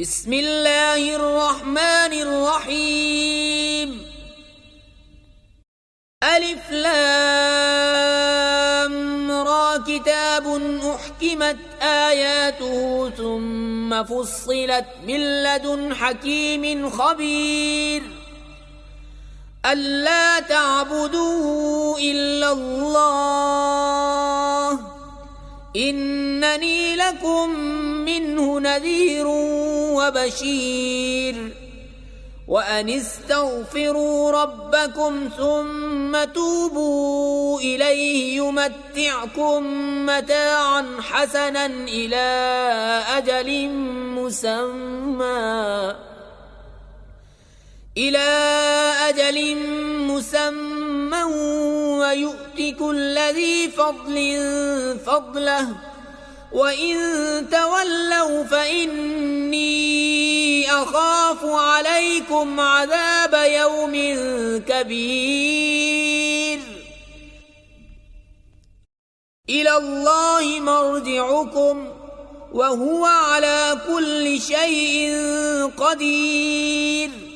بسم الله الرحمن الرحيم. ألف لام را كتاب أحكمت آياته ثم فصلت من لدن حكيم خبير ألا تعبدوا إلا الله إنني لكم منه نذير وبشير وأن استغفروا ربكم ثم توبوا إليه يمتعكم متاعا حسنا إلى أجل مسمى ويؤت كل ذي فضل فضله وإن تولوا فإني أخاف عليكم عذاب يوم كبير. إلى الله مرجعكم وهو على كل شيء قدير.